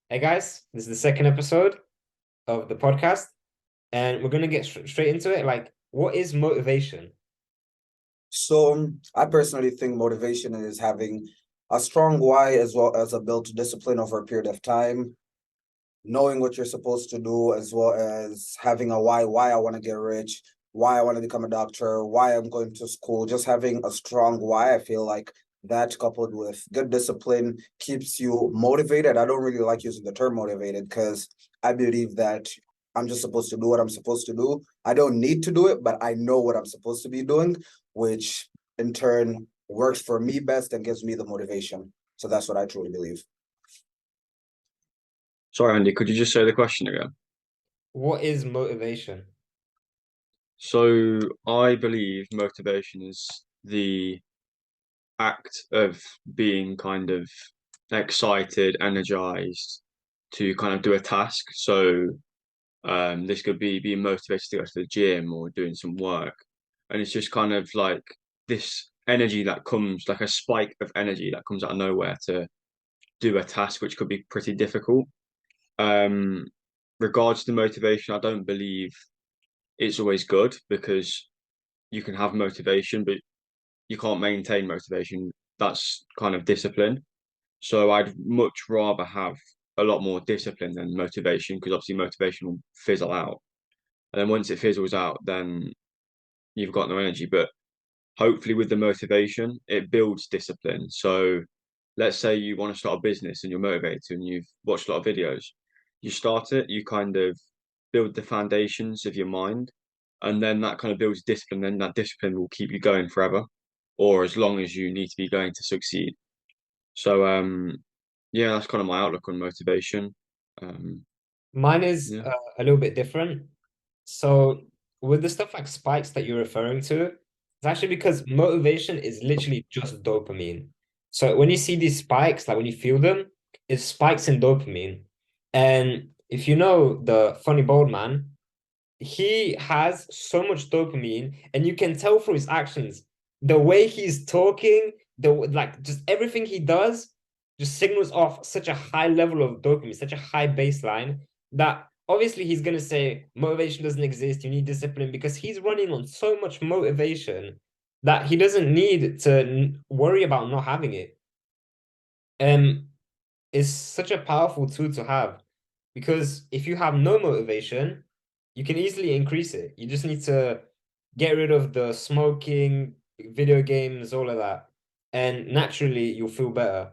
Hey guys, this is the second episode of the podcast, and we're gonna get straight into it. Like, what is motivation? I personally think motivation is having a strong why as well as a built discipline over a period of time, knowing what you're supposed to do, as well as having a why I want to get rich, why I want to become a doctor, why I'm going to school. Just having a strong why, I feel like that coupled with good discipline keeps you motivated. I don't really like using the term motivated because I believe that I'm just supposed to do what I'm supposed to do. I don't need to do it, but I know what I'm supposed to be doing, which in turn works for me best and gives me the motivation. So that's what I truly believe. Sorry, Andy, could you just say the question again? What is motivation? So, I believe motivation is the act of being kind of excited, energized to kind of do a task. So, this could be being motivated to go to the gym or doing some work. And it's just kind of like this energy that comes, like a spike of energy that comes out of nowhere to do a task, which could be pretty difficult. Um, Regards to motivation, I don't believe it's always good because you can have motivation, but you can't maintain motivation. That's kind of discipline. So I'd much rather have a lot more discipline than motivation because obviously motivation will fizzle out. And then once it fizzles out, then you've got no energy. But hopefully with the motivation, it builds discipline. So let's say you want to start a business and you're motivated and you've watched a lot of videos. You start it, you kind of build the foundations of your mind, and then that kind of builds discipline. Then that discipline will keep you going forever, or as long as you need to be going to succeed. So, yeah, that's kind of my outlook on motivation. Um, Mine is yeah, a little bit different. So, with the stuff like spikes that you're referring to, it's actually because motivation is literally just dopamine. So, when you see these spikes, like when you feel them, it's spikes in dopamine. And if you know the Funny Bald Man, he has so much dopamine, and you can tell through his actions, the way he's talking, the like just everything he does just signals off such a high level of dopamine, such a high baseline that obviously he's gonna say motivation doesn't exist, you need discipline because he's running on so much motivation that he doesn't need to worry about not having it. Um, it's such a powerful tool to have because if you have no motivation, you can easily increase it. You just need to get rid of the smoking, video games, all of that, and naturally you'll feel better.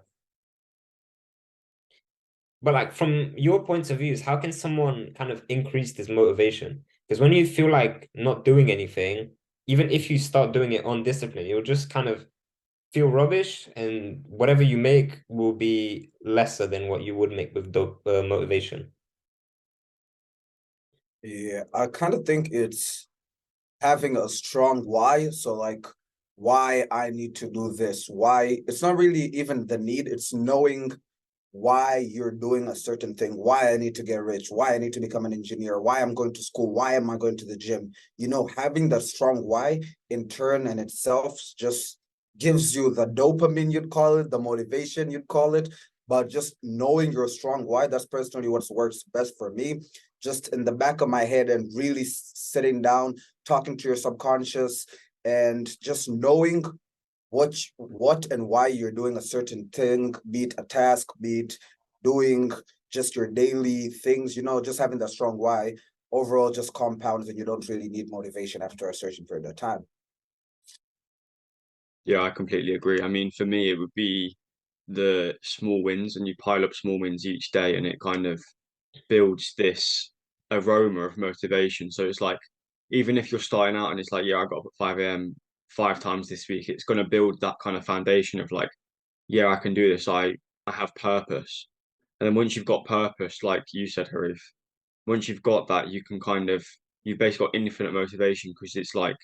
But like from your point of views, how can someone kind of increase this motivation? Because when you feel like not doing anything, even if you start doing it on discipline, you'll just kind of feel rubbish, and whatever you make will be lesser than what you would make with motivation. Yeah, I kind of think it's having a strong why. So like why I need to do this. Why it's not really even the need, it's knowing why you're doing a certain thing, why I need to get rich, why I need to become an engineer, why I'm going to school, why am I going to the gym. Having that strong why in turn and itself just gives you the dopamine, you'd call it, the motivation, you'd call it. But just knowing your strong why, that's personally what works best for me. Just in the back of my head and really sitting down, talking to your subconscious, and just knowing what and why you're doing a certain thing, be it a task, be it doing just your daily things, just having that strong why overall just compounds and you don't really need motivation after a certain period of time. yeah, I completely agree. I mean, for me, it would be the small wins, and you pile up small wins each day, and it kind of builds this aroma of motivation. So it's like, even if you're starting out and it's like, yeah, I got up at 5 a.m. 5 times this week, it's going to build that kind of foundation of like, yeah, I can do this. I have purpose. And then once you've got purpose, like you said, Harif, once you've got that, you can kind of, you've basically got infinite motivation because it's like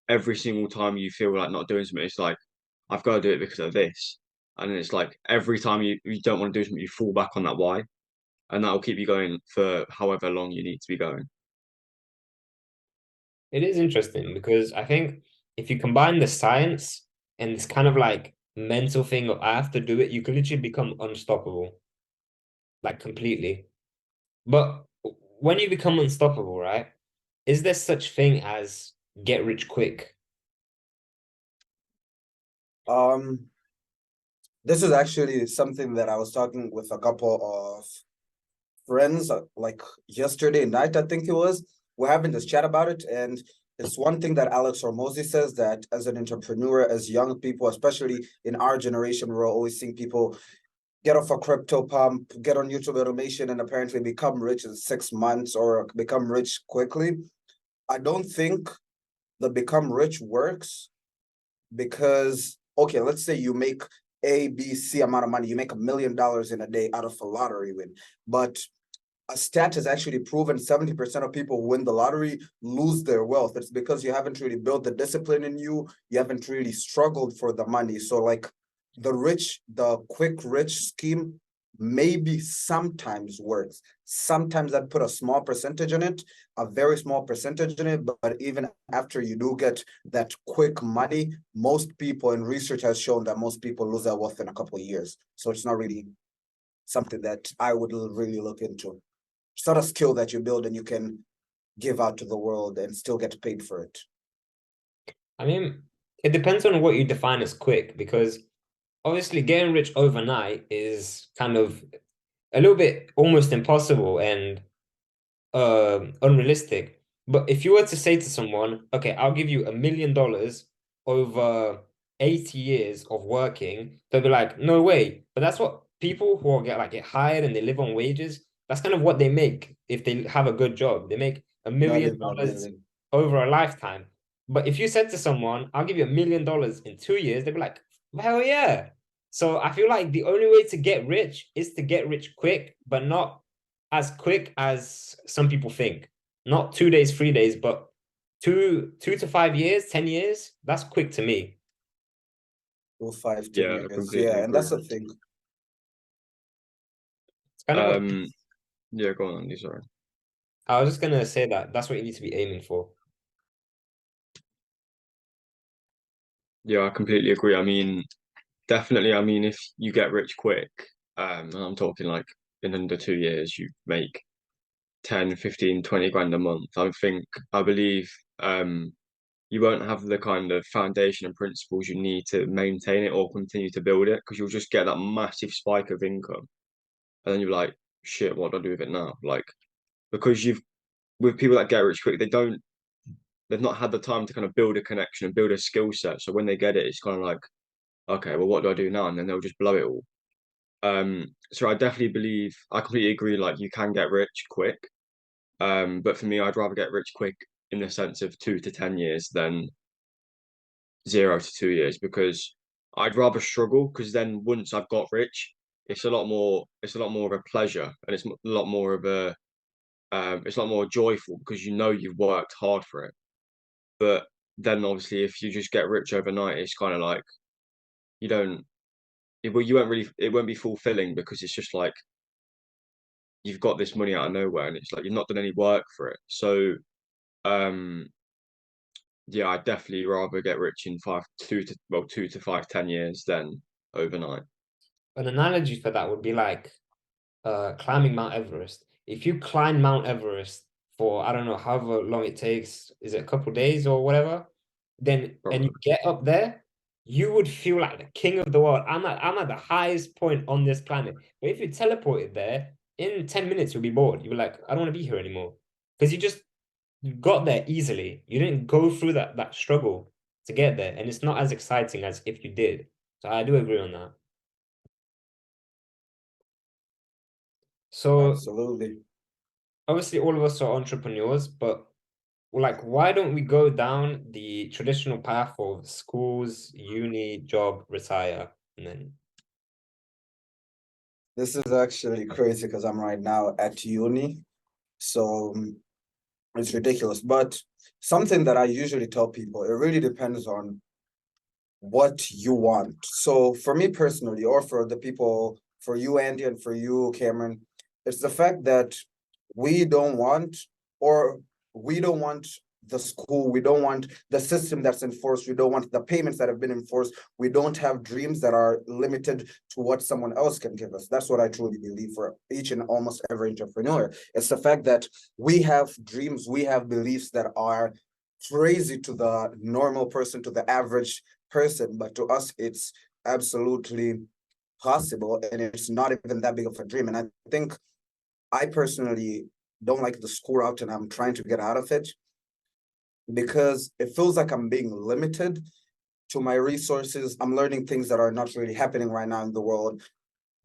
every single time you feel like not doing something, it's like, I've got to do it because of this. And then it's like every time you don't want to do something, you fall back on that why, and that will keep you going for however long you need to be going. It is interesting because I think if you combine the science and this kind of like mental thing of I have to do it, you can literally become unstoppable. like completely. But when you become unstoppable, right? Is there such thing as get rich quick? Um, this is actually something that I was talking with a couple of friends like yesterday night, I think it was. We're having this chat about it, and it's one thing that Alex Hormozy says, that as an entrepreneur, as young people, especially in our generation, we're always seeing people get off a crypto pump, get on YouTube automation, and apparently become rich in 6 months or become rich quickly. I don't think the become rich works because, okay, let's say you make A, B, C amount of money, you make $1 million in a day out of a lottery win. But a stat has actually proven 70% of people who win the lottery lose their wealth. It's because you haven't really built the discipline in you. You haven't really struggled for the money. So like the quick rich scheme maybe sometimes works. Sometimes I'd put a small percentage in it, a very small percentage in it, but even after you do get that quick money, most people, and research has shown that most people lose their wealth in a couple of years. So it's not really something that I would really look into. It's not a skill that you build and you can give out to the world and still get paid for it. I mean, it depends on what you define as quick, because obviously getting rich overnight is kind of a little bit almost impossible and unrealistic. But if you were to say to someone, okay, I'll give you $1 million over 80 years of working, they'll be like, no way. But that's what people who get hired and they live on wages, that's kind of what they make if they have a good job. They make $1 Not million even really. over a lifetime. But if you said to someone, I'll give you $1 million in 2 years, they'd be like, hell yeah. So I feel like the only way to get rich is to get rich quick, but not as quick as some people think. Not 2 days, 3 days, but two to 5 years, 10 years. That's quick to me. 5, 10 Yeah, I years. completely Yeah, and agree. that's the thing. It's kind of what Yeah, go on, Andy, sorry. I was just gonna say that that's what you need to be aiming for. Yeah, I completely agree. I mean, definitely, I mean, if you get rich quick, and I'm talking like in under 2 years, you make 10, 15, 20 grand a month. I believe you won't have the kind of foundation and principles you need to maintain it or continue to build it, because you'll just get that massive spike of income. And then you're like, shit, what do I do with it now? Like, because with people that get rich quick, they've not had the time to kind of build a connection and build a skill set. So when they get it, it's kind of like, okay, well, what do I do now? And then they'll just blow it all. So I completely agree, like you can get rich quick. But for me, I'd rather get rich quick in the sense of 2 to 10 years than 0 to 2 years, because I'd rather struggle, because then once I've got rich, it's a lot more of a pleasure, and it's a lot more of it's a lot more joyful because you know you've worked hard for it. But then obviously, if you just get rich overnight, it's kind of like you don't, you won't really, it won't be fulfilling, because it's just like you've got this money out of nowhere, and it's like you've not done any work for it. So, um, yeah, I'd definitely rather get rich in 2 to 5, 10 years than overnight. An analogy for that would be like climbing Mount Everest. If you climb Mount Everest for I don't know however long it takes, is it a couple days or whatever, then and you Probably. get up there, you would feel like the king of the world. I'm at the highest point on this planet. But if you teleported there, in 10 minutes you'll be bored. You'll be like, I don't want to be here anymore. Because you got there easily. You didn't go through that struggle to get there. And it's not as exciting as if you did. So I do agree on that. So Absolutely. obviously all of us are entrepreneurs, but like why don't we go down the traditional path of schools, uni, job, retire, and then This is actually crazy because I'm right now at uni. So it's ridiculous. But something that I usually tell people, it really depends on what you want. So for me personally, or for the people, for you, Andy, and for you, Cameron, it's the fact that we don't want, or we don't want the school, we don't want the system that's enforced, we don't want the payments that have been enforced, we don't have dreams that are limited to what someone else can give us. That's what I truly believe for each and almost every entrepreneur. It's the fact that we have dreams, we have beliefs that are crazy to the normal person, to the average person, but to us it's absolutely possible, and it's not even that big of a dream. And I think I personally don't like the school route, and I'm trying to get out of it because it feels like I'm being limited to my resources. I'm learning things that are not really happening right now in the world.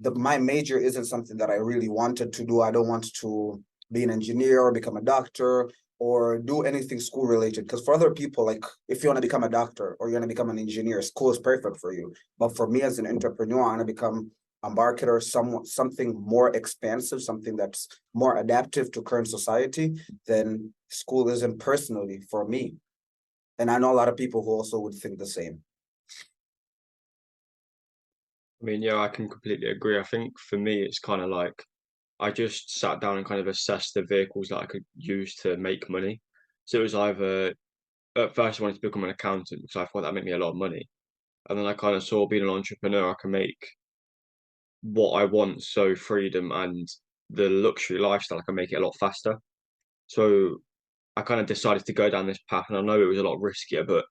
My major isn't something that I really wanted to do. I don't want to be an engineer or become a doctor or do anything school related. Because for other people, like if you want to become a doctor or you want to become an engineer, school is perfect for you. But for me as an entrepreneur, I want to become a marketer, something more expansive, something that's more adaptive to current society, then school isn't personally for me. And I know a lot of people who also would think the same. I mean, yeah, I can completely agree. I think for me, it's kind of like I just sat down and kind of assessed the vehicles that I could use to make money. So it was either at first I wanted to become an accountant because I thought that made me a lot of money. And then I kind of saw being an entrepreneur, I can make what I want, so freedom and the luxury lifestyle, I can make it a lot faster. So I kind of decided to go down this path, and I know it was a lot riskier, but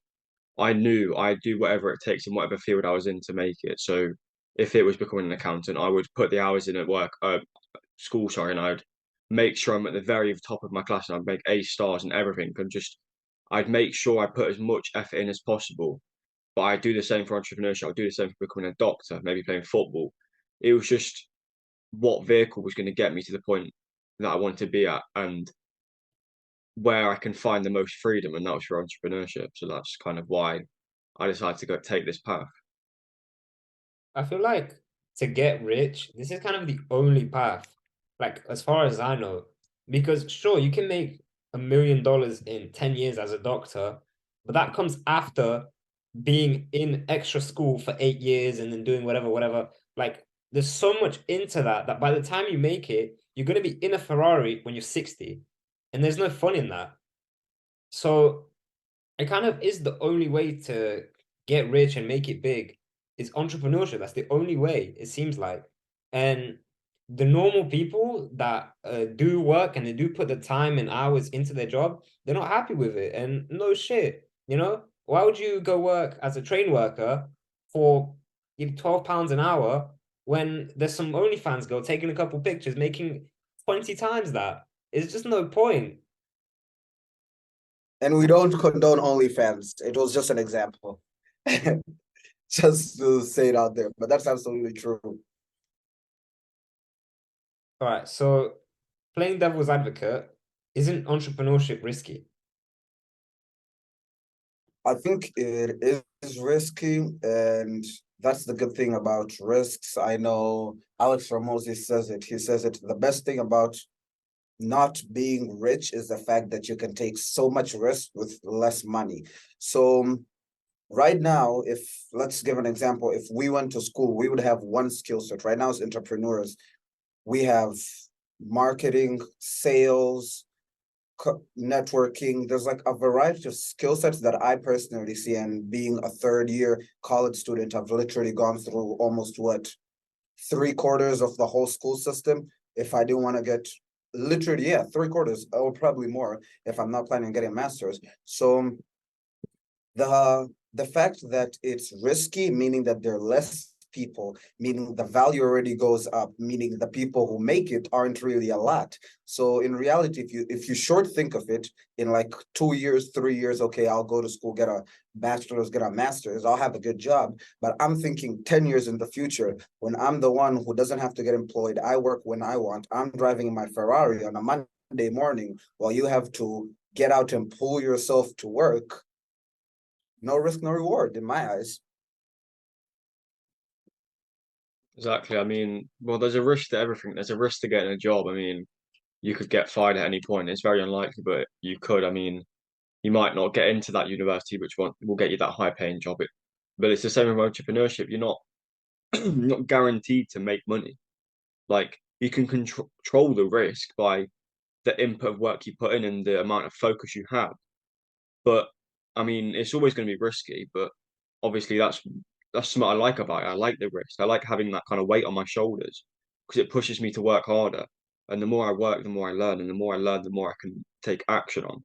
I knew I'd do whatever it takes in whatever field I was in to make it. So if it was becoming an accountant, I would put the hours in at work, school, sorry, and I'd make sure I'm at the very top of my class, and I'd make A stars and everything, and just I'd make sure I put as much effort in as possible. But I do the same for entrepreneurship. I do the same for becoming a doctor, maybe playing football. It was just what vehicle was going to get me to the point that I wanted to be at, and where I can find the most freedom, and that was for entrepreneurship. So that's kind of why I decided to go take this path. I feel like to get rich, this is kind of the only path, like as far as I know. Because sure, you can make $1 million in 10 years as a doctor, but that comes after being in extra school for 8 years and then doing whatever, whatever. Like there's so much into that by the time you make it, you're gonna be in a Ferrari when you're 60. And there's no fun in that. So it kind of is the only way to get rich and make it big is entrepreneurship. That's the only way, it seems like. And the normal people that do work and they do put the time and hours into their job, they're not happy with it. And no shit, you know? Why would you go work as a train worker for £12 an hour when there's some OnlyFans girl taking a couple pictures making 20 times that? It's just no point. And we don't condone OnlyFans. It was just an example. Just to say it out there. But that's absolutely true. All right, so playing devil's advocate, isn't entrepreneurship risky? I think it is risky, and that's the good thing about risks. I know Alex Ramosi says it. He says it. The best thing about not being rich is the fact that you can take so much risk with less money. So right now, if let's give an example, if we went to school, we would have one skill set. Right now, as entrepreneurs, we have marketing, sales, networking. There's like a variety of skill sets that I personally see. And being a third year college student, I've literally gone through almost what 3/4 of the whole school system. If I didn't want to get literally, yeah, 3/4 or probably more if I'm not planning on getting a master's. So the fact that it's risky, meaning that there are less people, meaning the value already goes up, meaning the people who make it aren't really a lot. So in reality, if you short think of it, in like 2 years, 3 years, okay, I'll go to school, get a bachelor's, get a master's, I'll have a good job. But I'm thinking 10 years in the future, when I'm the one who doesn't have to get employed, I work when I want, I'm driving in my Ferrari on a Monday morning while you have to get out and pull yourself to work. No risk, no reward in my eyes. Exactly. I mean, well, there's a risk to everything. There's a risk to getting a job. I mean, you could get fired at any point. It's very unlikely, but you could. I mean, you might not get into that university which will get you that high paying job. But it's the same with entrepreneurship. You're not you're not guaranteed to make money. Like you can control the risk by the input of work you put in and the amount of focus you have. But I mean, it's always going to be risky, but obviously that's something I like about it. I like the risk. I like having that kind of weight on my shoulders because it pushes me to work harder. And the more I work, the more I learn, and the more I learn, the more I can take action on.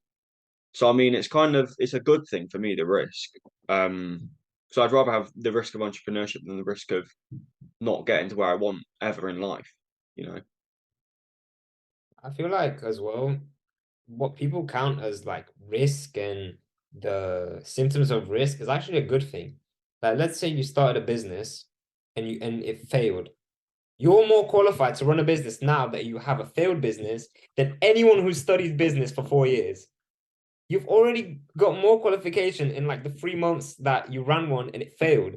So I mean, it's a good thing for me, the risk. So I'd rather have the risk of entrepreneurship than the risk of not getting to where I want ever in life, you know. I feel like as well, what people count as like risk and the symptoms of risk is actually a good thing. Like, let's say you started a business and it failed. You're more qualified to run a business now that you have a failed business than anyone who studied business for 4 years. You've already got more qualification in like the 3 months that you ran one and it failed.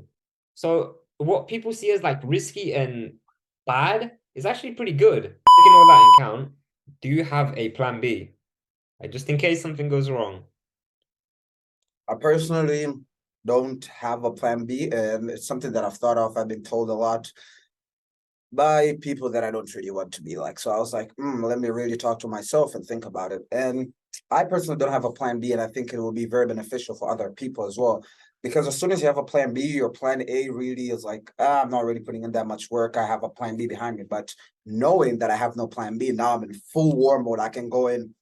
So what people see as like risky and bad is actually pretty good. Taking all that in account, do you have a plan B? Like, just in case something goes wrong. I personally don't have a plan B, and it's something that I've thought of. I've been told a lot by people that I don't really want to be like. So I was like, let me really talk to myself and think about it. And I personally don't have a plan B, and I think it will be very beneficial for other people as well. Because as soon as you have a plan B, your plan A really is like, I'm not really putting in that much work. I have a plan B behind me. But knowing that I have no plan B, now I'm in full war mode. I can go in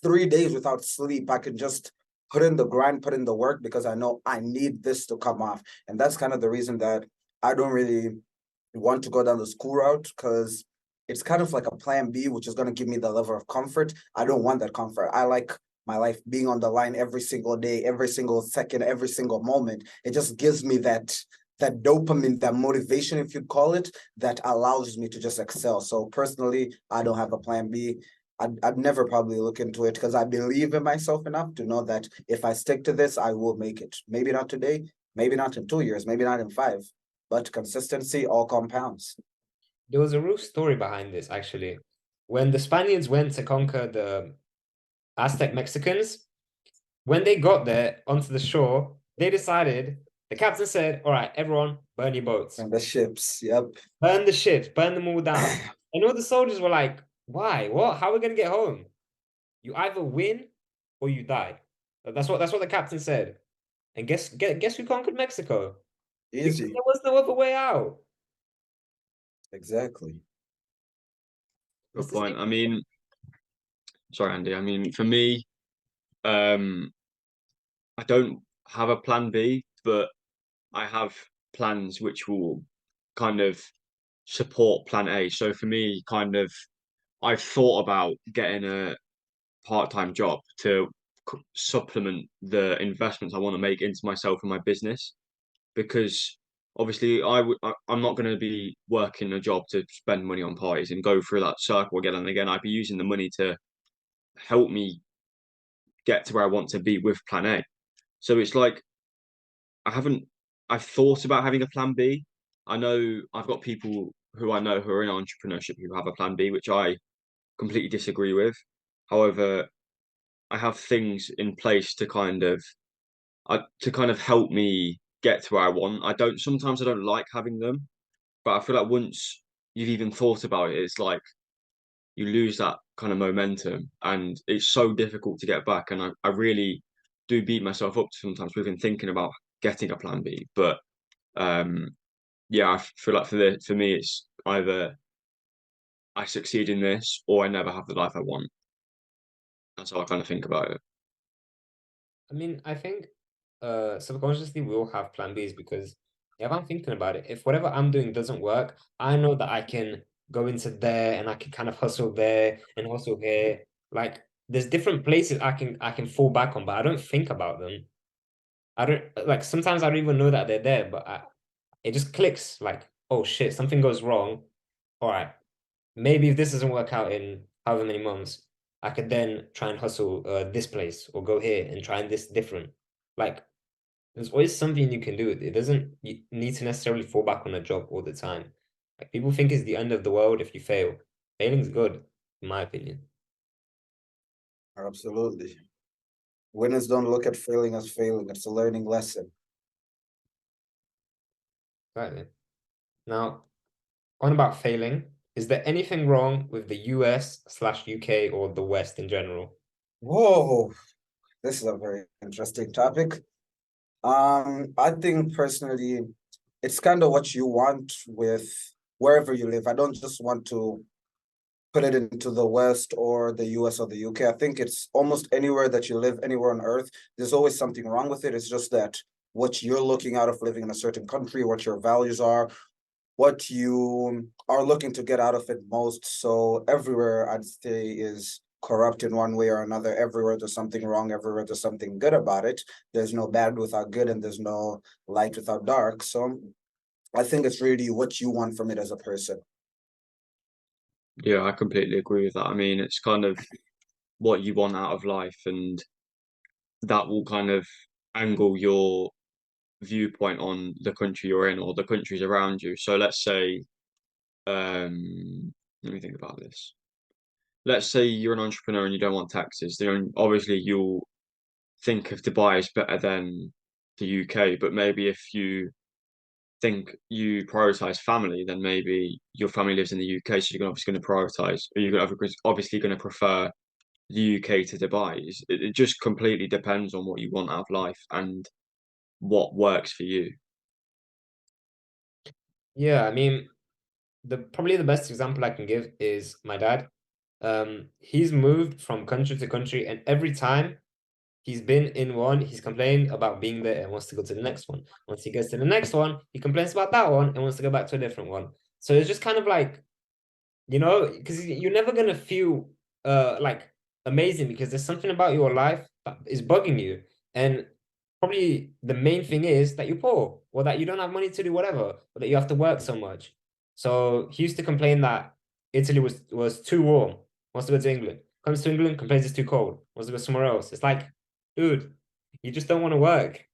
3 days without sleep. I can just put in the grind, put in the work because I know I need this to come off. And that's kind of the reason that I don't really want to go down the school route, because it's kind of like a plan B, which is going to give me the level of comfort. I don't want that comfort. I like my life being on the line every single day, every single second, every single moment. It just gives me that dopamine, that motivation, if you call it, that allows me to just excel. So personally, I don't have a plan B. I'd never probably look into it because I believe in myself enough to know that if I stick to this, I will make it. Maybe not today, maybe not in 2 years, maybe not in 5, but consistency all compounds. There was a real story behind this, actually. When the Spaniards went to conquer the Aztec Mexicans, when they got there onto the shore, they decided, the captain said, all right, everyone, burn your boats. And the ships, yep. Burn the ships, burn them all down. And all the soldiers were like, why? What? How are we gonna get home? You either win or you die. That's what the captain said. And guess who conquered Mexico? Because Easy. there was no other way out. Exactly. Good It's the point. same- I mean, sorry, Andy. I mean, for me, um, I don't have a plan B, but I have plans which will kind of support plan A. So for me, kind of, I've thought about getting a part-time job to supplement the investments I want to make into myself and my business, because obviously I'm not going to be working a job to spend money on parties and go through that circle again and again. I'd be using the money to help me get to where I want to be with plan A. So it's like I haven't I've thought about having a plan B. I know I've got people who I know who are in entrepreneurship who have a plan B, which I completely disagree with. However, I have things in place to kind of help me get to where I want. Sometimes I don't like having them, but I feel like once you've even thought about it, it's like you lose that kind of momentum and it's so difficult to get back. And I really do beat myself up sometimes within thinking about getting a plan B. But um yeah, I feel like for me it's either I succeed in this or I never have the life I want. That's how I kind of think about it. I mean, I think subconsciously we all have plan Bs because if I'm thinking about it, if whatever I'm doing doesn't work, I know that I can go into there and I can kind of hustle there and hustle here. Like there's different places I can fall back on, but I don't think about them. I don't like sometimes I don't even know that they're there, but it just clicks like, oh shit, something goes wrong. All right, maybe if this doesn't work out in however many months, I could then try and hustle this place or go here and try and this different. Like there's always something you can do. It doesn't need to necessarily fall back on a job all the time. Like people think it's the end of the world if you fail. Failing's good, in my opinion. Absolutely. Winners don't look at failing as failing. It's a learning lesson. Right. Now, on about failing, is there anything wrong with the US/UK or the West in general? Whoa. This is a very interesting topic. I think personally, it's kind of what you want with wherever you live. I don't just want to put it into the West or the US or the UK. I think it's almost anywhere that you live, anywhere on earth, there's always something wrong with it. It's just that what you're looking out of living in a certain country, what your values are, what you are looking to get out of it most. So everywhere I'd say is corrupt in one way or another. Everywhere there's something wrong, everywhere there's something good about it. There's no bad without good, and there's no light without dark. So I think it's really what you want from it as a person. Yeah, I completely agree with that. I mean, it's kind of what you want out of life, and that will kind of angle your viewpoint on the country you're in or the countries around you. So let's say, let me think about this. Let's say you're an entrepreneur and you don't want taxes. Then obviously you'll think of Dubai as better than the UK, but maybe if you think you prioritize family, then maybe your family lives in the UK, so you're obviously going to prioritize, or you're obviously going to prefer the UK to Dubai. It just completely depends on what you want out of life and what works for you. Yeah, I mean, probably the best example I can give is my dad. He's moved from country to country, and every time he's been in one, he's complained about being there and wants to go to the next one. Once he gets to the next one, he complains about that one and wants to go back to a different one. So it's just kind of like, because you're never gonna feel like amazing, because there's something about your life that is bugging you. And probably the main thing is that you're poor, or that you don't have money to do whatever, or that you have to work so much. So he used to complain that Italy was too warm, wants to go to England. Comes to England, complains it's too cold, wants to go somewhere else. It's like, dude, you just don't want to work.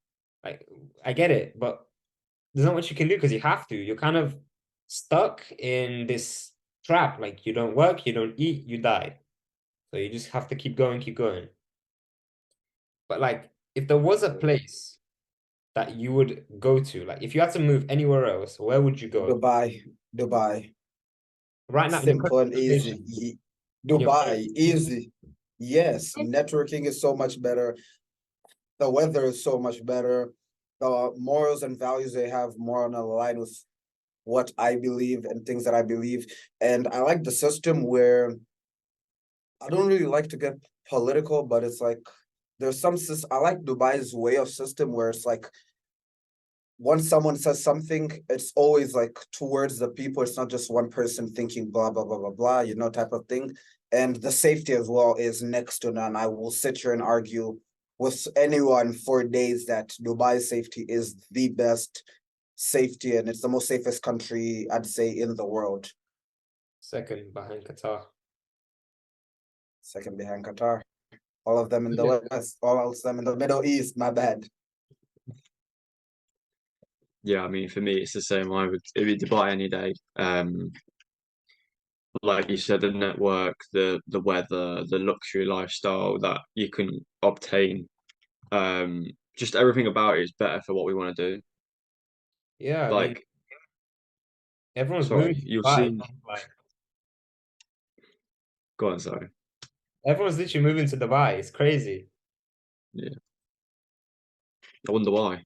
Like, I get it, but there's not much you can do because you have to. You're kind of stuck in this trap. Like, you don't work, you don't eat, you die. So you just have to keep going, keep going. But like, if there was a place that you would go to, like if you had to move anywhere else, where would you go? Dubai, Dubai, Right now, in your current simple and location, easy. in your Dubai, current easy. Yes, networking is so much better. The weather is so much better. The morals and values they have more on a line with what I believe and things that I believe. And I like the system where I don't really like to get political, but it's like there's some I like Dubai's way of system where it's like once someone says something, it's always like towards the people. It's not just one person thinking blah blah blah blah blah, type of thing. And the safety as well is next to none. I will sit here and argue with anyone for days that Dubai's safety is the best safety, and it's the most safest country I'd say in the world. second behind Qatar. Second behind Qatar. All of them in the West, all of them in the Middle East, my bad. Yeah, I mean, for me, it's the same. It would Dubai any day. Like you said, the network, the weather, the luxury lifestyle that you can obtain. Just everything about it is better for what we want to do. Yeah, I mean, Like, everyone's moving sorry, to you'll Dubai. see. Like, Go on, sorry. everyone's literally moving to Dubai. It's crazy. Yeah, I wonder why.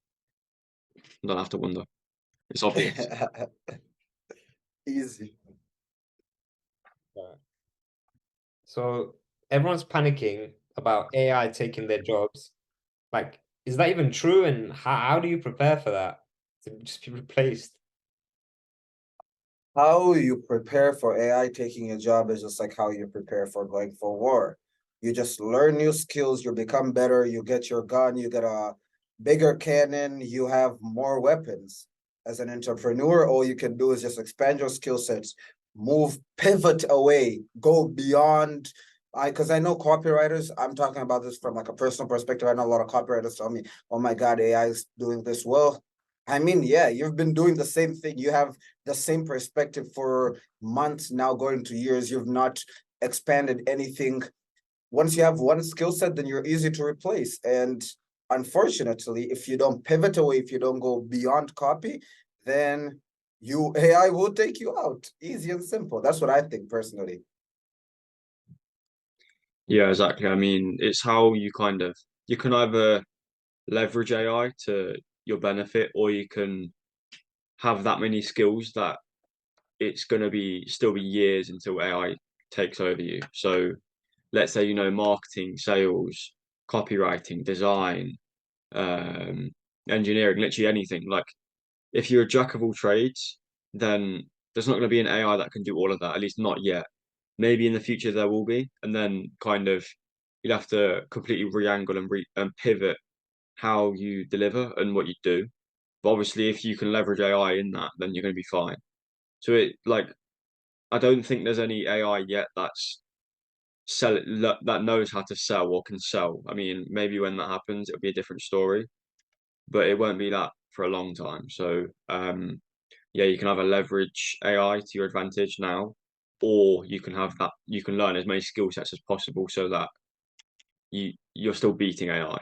I don't have to wonder. It's obvious. Easy. Yeah. So everyone's panicking about AI taking their jobs. Like, is that even true? And how do you prepare for that to just be replaced? How you prepare for AI taking a job is just like how you prepare for going for war. You just learn new skills, you become better, you get your gun, you get a bigger cannon, you have more weapons. As an entrepreneur, all you can do is just expand your skill sets, move, pivot away, go beyond. Because I know copywriters, I'm talking about this from like a personal perspective. I know a lot of copywriters tell me, oh my God, AI is doing this well. I mean, yeah, you've been doing the same thing. You have the same perspective for months now, going to years. You've not expanded anything. Once you have one skill set, then you're easy to replace. And unfortunately, if you don't pivot away, if you don't go beyond copy, then you AI will take you out. Easy and simple. That's what I think personally. Yeah, exactly. I mean, it's how you kind of you can either leverage AI to your benefit, or you can have that many skills that it's going to be still be years until AI takes over you. So let's say, marketing, sales, copywriting, design, engineering, literally anything. Like if you're a jack of all trades, then there's not going to be an AI that can do all of that, at least not yet. Maybe in the future there will be, and then kind of you'll have to completely re-angle and pivot how you deliver and what you do. But obviously, if you can leverage AI in that, then you're going to be fine. So I don't think there's any AI yet that knows how to sell or can sell. I mean, maybe when that happens, it'll be a different story, but it won't be that for a long time. So, yeah, you can either leverage AI to your advantage now, or you can learn as many skill sets as possible so that you're still beating AI.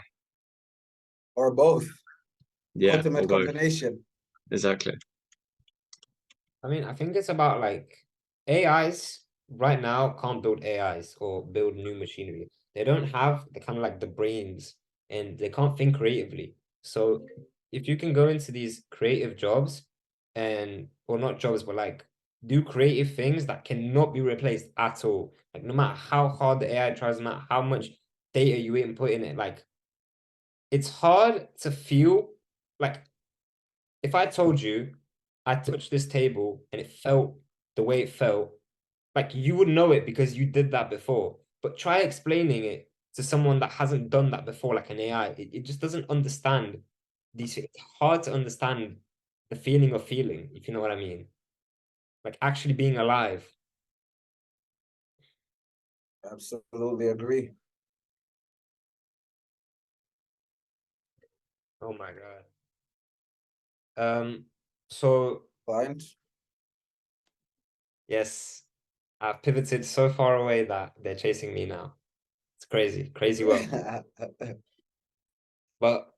Or both. Yeah, Ultimate or both. combination. Exactly. I mean, I think it's about like AIs right now can't build AIs or build new machinery. They don't have the kind of like the brains and they can't think creatively. So if you can go into these creative jobs or not jobs, but like do creative things that cannot be replaced at all. Like no matter how hard the AI tries, no matter how much data you input in it, like it's hard to feel like if I told you I touched this table and it felt the way it felt, like you would know it because you did that before. But try explaining it to someone that hasn't done that before, like an AI. It just doesn't understand these. It's hard to understand the feeling of feeling, if you know what I mean. Like actually being alive. Absolutely agree. Oh my God. So Fine. yes, I've pivoted so far away that they're chasing me now. It's crazy, crazy world. But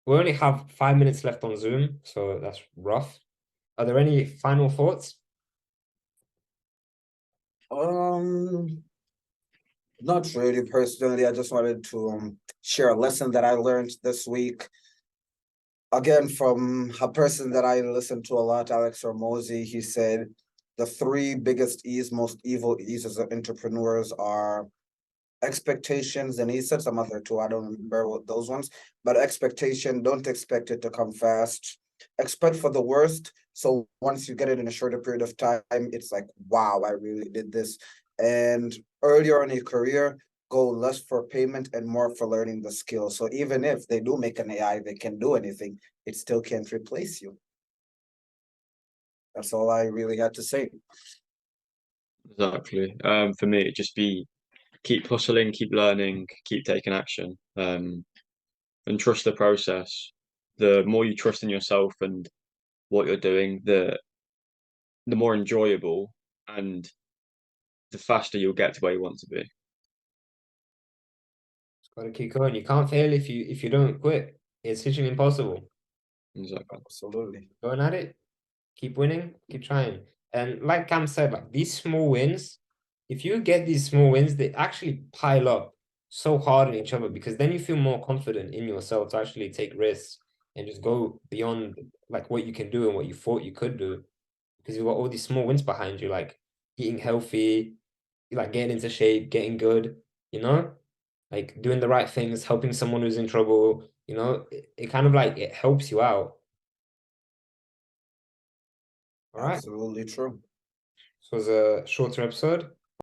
we only have 5 minutes left on Zoom, so that's rough. Are there any final thoughts? Not really personally. I just wanted to share a lesson that I learned this week. Again, from a person that I listen to a lot, Alex Hormozi. He said the three biggest E's, most evil E's as entrepreneurs are expectations, and he said some other two. I don't remember what those ones, but expectation, don't expect it to come fast. Expect for the worst. So once you get it in a shorter period of time, it's like, wow, I really did this. And earlier in your career, go less for payment and more for learning the skill. So even if they do make an AI, they can do anything, it still can't replace you. That's all I really had to say. Exactly. For me, it'd just be keep hustling, keep learning, keep taking action, and trust the process. The more you trust in yourself and what you're doing, the more enjoyable and the faster you'll get to where you want to be. Just gotta keep going. You can't fail if you don't quit. It's literally impossible. Exactly. Absolutely. Going at it, keep winning, keep trying. And like Cam said, like these small wins, if you get these small wins, they actually pile up so hard on each other because then you feel more confident in yourself to actually take risks and just go beyond like what you can do and what you thought you could do. Because you've got all these small wins behind you, like eating healthy, like getting into shape, getting good, like doing the right things, helping someone who's in trouble, it kind of like it helps you out. All right. Absolutely true. This was a shorter episode.